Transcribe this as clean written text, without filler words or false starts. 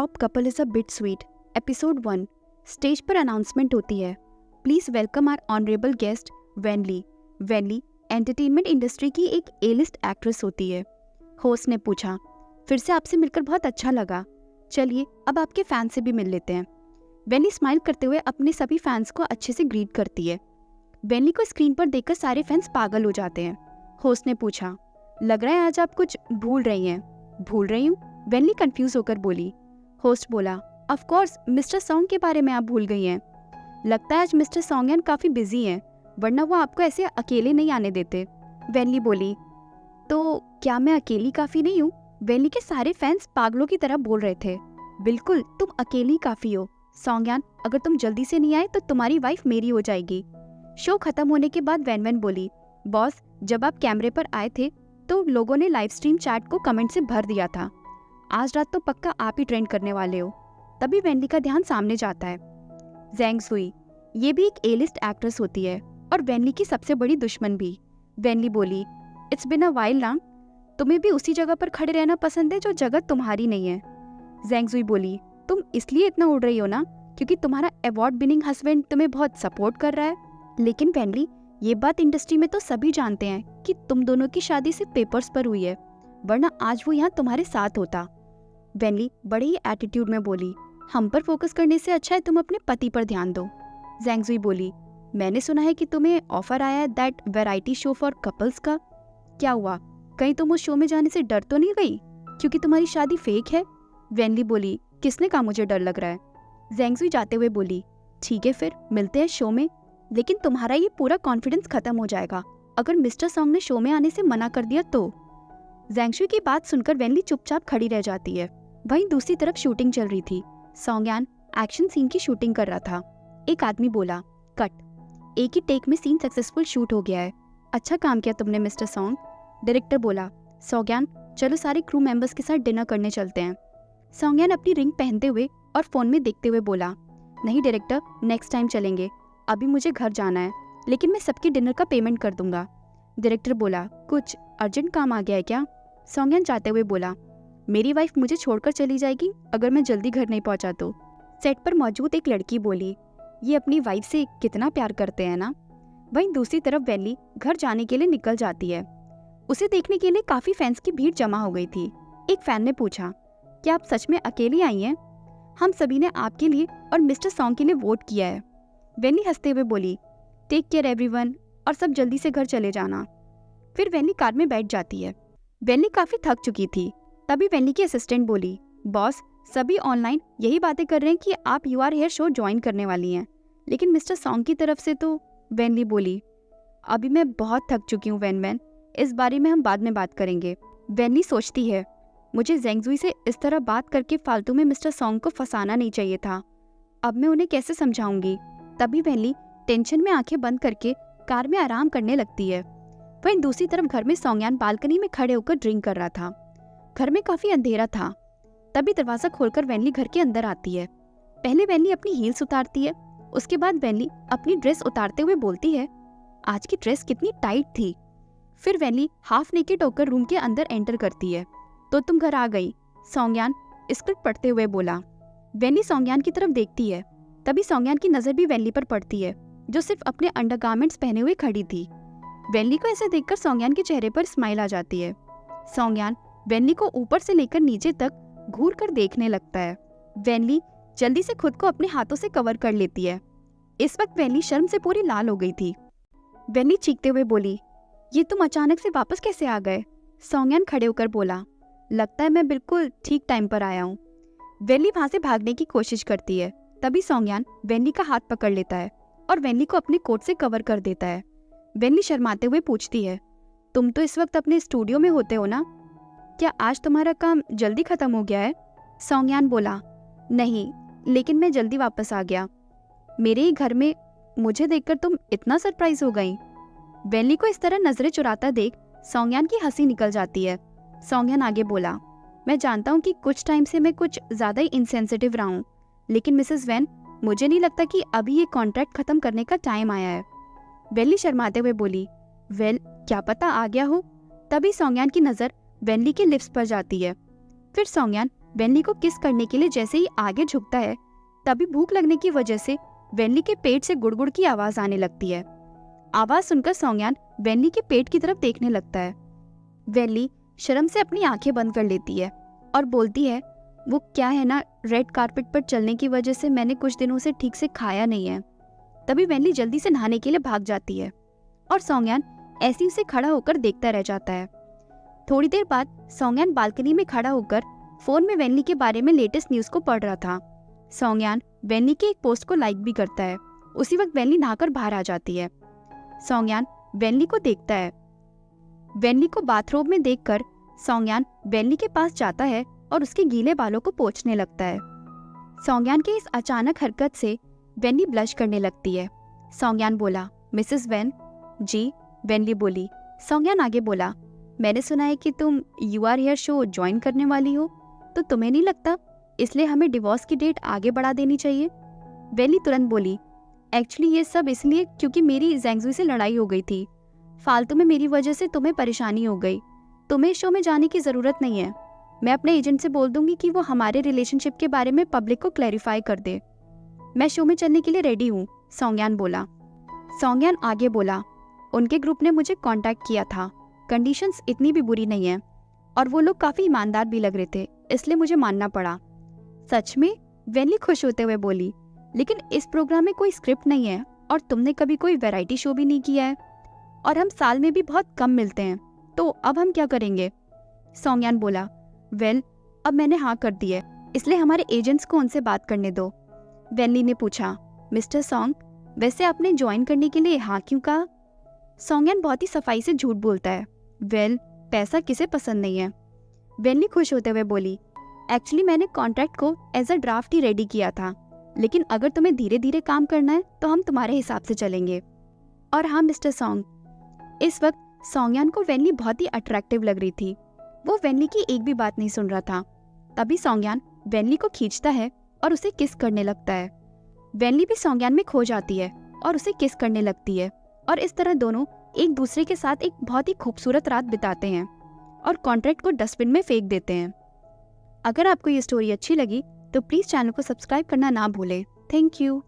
Top couple is a bit sweet episode 1। Stage पर announcement होती है। Please welcome our honourable guest वेनली। वेनली एंटरटेनमेंट इंडस्ट्री की एक ए लिस्ट एक्ट्रेस होती है। होस्ट ने पूछा, फिर से आपसे मिलकर बहुत अच्छा लगा। चलिए अब आपके फैन से भी मिल लेते हैं। वेनली स्माइल करते हुए अपने सभी फैंस को अच्छे से ग्रीट करती है। वेनली को स्क्रीन पर देखकर सारे फैंस पागल हो जाते हैं। होस्ट ने पूछा, लग रहा है आज आप कुछ भूल रही हैं। भूल रही हूँ? वेनली कंफ्यूज होकर बोली। होस्ट बोला, ऑफ कोर्स मिस्टर सॉन्ग के बारे में आप भूल गई हैं। लगता है आज मिस्टर सॉन्गयान काफी बिजी हैं, वरना वो आपको ऐसे अकेले नहीं आने देते। वेनली बोली, तो क्या मैं अकेली काफी नहीं हूँ? वेनली के सारे फैंस पागलों की तरह बोल रहे थे। बिल्कुल, तुम अकेली काफी हो। सॉन्गयान, अगर तुम जल्दी से नहीं आए तो तुम्हारी वाइफ मेरी हो जाएगी। शो खत्म होने के बाद वैन बोली, बॉस जब आप कैमरे पर आए थे तो लोगों ने लाइव स्ट्रीम चैट को कमेंट से भर दिया था। आज रात तो पक्का आप ही ट्रेंड करने वाले हो। तभी वेनली का ध्यान सामने जाता है। जेंग सुई, ये भी एक ए लिस्ट एक्ट्रेस होती है और वेनली की सबसे बड़ी दुश्मन भी। वेनली बोली, इट्स बिन अ वाइल ना, तुम्हें भी उसी जगह पर खड़े रहना पसंद है जो जगह तुम्हारी नहीं है। जेंग सुई बोली, तुम इसलिए इतना उड़ रही हो ना क्योंकि तुम्हारा अवार्ड विनिंग हस्बैंड तुम्हें बहुत सपोर्ट कर रहा है। लेकिन वेनली, ये बात इंडस्ट्री में तो सभी जानते हैं कि तुम दोनों की शादी सिर्फ पेपर्स पर हुई है, वरना आज वो यहाँ तुम्हारे साथ होता। वेनली बड़े ही एटीट्यूड में बोली, हम पर फोकस करने से अच्छा है तुम अपने पति पर ध्यान दो। जेंग सुई बोली, मैंने सुना है कि तुम्हें ऑफर आया है that variety show for couples का। क्या हुआ, कहीं तुम उस शो में जाने से डर तो नहीं गई क्योंकि तुम्हारी शादी फेक है? वेनली बोली, किसने कहा मुझे डर लग रहा है? जेंग सुई जाते हुए बोली, ठीक है फिर मिलते हैं शो में, लेकिन तुम्हारा ये पूरा कॉन्फिडेंस खत्म हो जाएगा अगर मिस्टर सॉन्ग ने शो में आने से मना कर दिया तो। जेंग सुई की बात सुनकर वेनली चुपचाप खड़ी रह जाती है। वहीं दूसरी तरफ शूटिंग चल रही थी। सॉन्गयान एक्शन सीन की शूटिंग कर रहा था। एक आदमी बोला, कट। एक ही टेक में सीन सक्सेसफुल शूट हो गया है। अच्छा काम किया तुमने मिस्टर सॉन्ग। डायरेक्टर बोला, सॉन्गयान चलो सारे क्रू मेंबर्स के साथ डिनर करने चलते हैं। सॉन्गयान अपनी रिंग पहनते हुए और फोन में देखते हुए बोला, नहीं डायरेक्टर, नेक्स्ट टाइम चलेंगे, अभी मुझे घर जाना है, लेकिन मैं सबकी डिनर का पेमेंट कर दूंगा। डायरेक्टर बोला, कुछ अर्जेंट काम आ गया है क्या? सॉन्गयान जाते हुए बोला, मेरी वाइफ मुझे छोड़कर चली जाएगी अगर मैं जल्दी घर नहीं पहुंचा तो। सेट पर मौजूद एक लड़की बोली, ये अपनी वाइफ से कितना प्यार करते हैं ना। वहीं दूसरी तरफ वेनली घर जाने के लिए निकल जाती है। उसे देखने के लिए काफी फैंस की भीड़ जमा हो गई थी। एक फैन ने पूछा, क्या आप सच में अकेली आई हैं? हम सभी ने आपके लिए और मिस्टर सॉन्ग के लिए वोट किया है। वेनली हंसते हुए बोली, टेक केयर एवरीवन, और सब जल्दी से घर चले जाना। फिर वेनली कार में बैठ जाती है। वेनली काफी थक चुकी थी। तभी वेनली की असिस्टेंट बोली, बॉस सभी ऑनलाइन यही बातें कर रहे हैं कि आप you are here show join करने वाली हैं, लेकिन मिस्टर सॉन्ग की तरफ से तो। वेनली बोली, अभी मैं बहुत थक चुकी हूँ वैन, इस बारे में हम बाद में बात करेंगे। वेनली सोचती है, मुझे जेंग सुई से इस तरह बात करके फालतू में मिस्टर सॉन्ग को फंसाना नहीं चाहिए था। अब मैं उन्हें कैसे समझाऊंगी? तभी वेनली टेंशन में आंखें बंद करके कार में आराम करने लगती है। वहीं दूसरी तरफ घर में सॉन्गयान बालकनी में खड़े होकर ड्रिंक कर रहा था। घर में काफी अंधेरा था। तभी दरवाजा खोलकर वेनली घर के अंदर आती है। पहले वेनली अपनी हील्स उतारती है, उसके बाद वेनली अपनी ड्रेस उतारते हुए बोलती है, आज की ड्रेस कितनी टाइट थी। फिर वेनली हाफ नेकेड होकर रूम के अंदर एंटर करती है। तो तुम घर आ गई, सॉन्गयान स्क्रिप्ट पढ़ते हुए बोला। वेनली सॉन्गयान की तरफ देखती है। तभी सॉन्गयान की नजर भी वेनली पर पड़ती है, जो सिर्फ अपने अंडरगारमेंट्स पहने हुए खड़ी थी। वेनली को ऐसे देखकर सॉन्गयान के चेहरे पर स्माइल आ जाती है। सॉन्गयान वेनली को ऊपर से लेकर नीचे तक घूर कर देखने लगता है। वेनली जल्दी से खुद को अपने हाथों से कवर कर लेती है। इस वक्त वेनली शर्म से पूरी लाल हो गई थी। वेनली चीखते हुए बोली, ये तुम अचानक से वापस कैसे आ गए? सॉन्गयान खड़े होकर बोला, लगता है मैं बिल्कुल ठीक टाइम पर आया हूँ। वेनली वहां से भागने की कोशिश करती है। तभी सॉन्गयान वेनली का हाथ पकड़ लेता है और वेनली को अपने कोट से कवर कर देता है। वेनली शर्माते हुए पूछती है, तुम तो इस वक्त अपने स्टूडियो में होते हो ना? क्या आज तुम्हारा काम जल्दी खत्म हो गया है? सॉन्गयान बोला, नहीं, लेकिन मैं जल्दी वापस आ गया। मेरे ही घर में मुझे देखकर तुम इतना सरप्राइज हो गई। वेनली को इस तरह नजरें चुराता देख सॉन्गयान की हंसी निकल जाती है। सॉन्गयान आगे बोला, मैं जानता हूँ कि कुछ टाइम से मैं कुछ ज्यादा ही इनसेंसिटिव रहा हूँ, लेकिन मिसेस वैन, मुझे नहीं लगता कि अभी ये कॉन्ट्रैक्ट खत्म करने का टाइम आया है। वेनली शर्माते हुए बोली, वेल क्या पता आ गया हो। तभी सॉन्गयान की नजर वेनली के लिप्स पर जाती है। फिर सॉन्गयान वेनली को किस करने के लिए जैसे ही आगे झुकता है, तभी भूख लगने की वजह से वेनली के पेट से गुड़गुड़ की आवाज आने लगती है। आवाज सुनकर सौंज्ञान वेनली के पेट की तरफ देखने लगता है। वेनली शर्म से अपनी आंखें बंद कर लेती है और बोलती है, वो क्या है ना, रेड कारपेट पर चलने की वजह से मैंने कुछ दिनों से ठीक से खाया नहीं है। तभी वेनली जल्दी से नहाने के लिए भाग जाती है और सौंज्ञान ऐसे ही उसे खड़ा होकर देखता रह जाता है। थोड़ी देर बाद सौंज्ञान बालकनी में खड़ा होकर फोन में वेनली के बारे में लेटेस्ट न्यूज को पढ़ रहा था। सौंज्ञान वेनली के एक पोस्ट को लाइक भी करता है। उसी वक्त वेनली नहाकर बाहर आ जाती है। सौंज्ञान वेनली को देखता है। वेनली को बाथरोब में देखकर सौंज्ञान वेनली के पास जाता है और उसके गीले बालों को पोंछने लगता है। सौंज्ञान के इस अचानक हरकत से वेनली ब्लश करने लगती है। सौंज्ञान बोला, मिसेस वेन। जी, वेनली बोली। सौंज्ञान आगे बोला, मैंने सुना है कि तुम you are here show join करने वाली हो, तो तुम्हें नहीं लगता इसलिए हमें डिवोर्स की डेट आगे बढ़ा देनी चाहिए? वेनली तुरंत बोली, एक्चुअली ये सब इसलिए क्योंकि मेरी जैंगजुई से लड़ाई हो गई थी। फालतू में मेरी वजह से तुम्हें परेशानी हो गई। तुम्हें शो में जाने की ज़रूरत नहीं है। मैं अपने एजेंट से बोल दूंगी कि वो हमारे रिलेशनशिप के बारे में पब्लिक को क्लैरिफाई कर दे। मैं शो में चलने के लिए रेडी हूँ, सौंज्ञान बोला। सौंज्ञान आगे बोला, उनके ग्रुप ने मुझे कांटेक्ट किया था। कंडीशंस इतनी भी बुरी नहीं है और वो लोग काफ़ी ईमानदार भी लग रहे थे, इसलिए मुझे मानना पड़ा। सच में? वेनली खुश होते हुए बोली, लेकिन इस प्रोग्राम में कोई स्क्रिप्ट नहीं है और तुमने कभी कोई वैरायटी शो भी नहीं किया है और हम साल में भी बहुत कम मिलते हैं, तो अब हम क्या करेंगे? सौंज्ञान बोला, वेल, अब मैंने हाँ कर दी है, इसलिए हमारे एजेंट्स को उनसे बात करने दो। वेनली ने पूछा, मिस्टर सॉन्ग, वैसे आपने ज्वाइन करने के लिए हाँ क्यों कहा? सौंज्ञान बहुत ही सफाई से झूठ बोलता है, वेल, पैसा किसे पसंद नहीं है। वेनली खुश होते हुए बोली, एक्चुअली मैंने कॉन्ट्रैक्ट को एज अ ड्राफ्ट ही रेडी किया था, लेकिन अगर तुम्हें धीरे धीरे काम करना है तो हम तुम्हारे हिसाब से चलेंगे। और हाँ मिस्टर सॉन्ग, इस वक्त सौंज्ञान को वेनली बहुत ही अट्रैक्टिव लग रही थी। वो वेनली की एक भी बात नहीं सुन रहा था। तभी सौंज्ञान वेनली को खींचता है और उसे किस करने लगता है। वेनली भी सौंज्ञान में खो जाती है और उसे किस करने लगती है और इस तरह दोनों एक दूसरे के साथ एक बहुत ही खूबसूरत रात बिताते हैं और कॉन्ट्रैक्ट को डस्टबिन में फेंक देते हैं। अगर आपको ये स्टोरी अच्छी लगी तो प्लीज़ चैनल को सब्सक्राइब करना ना भूलें। Thank you.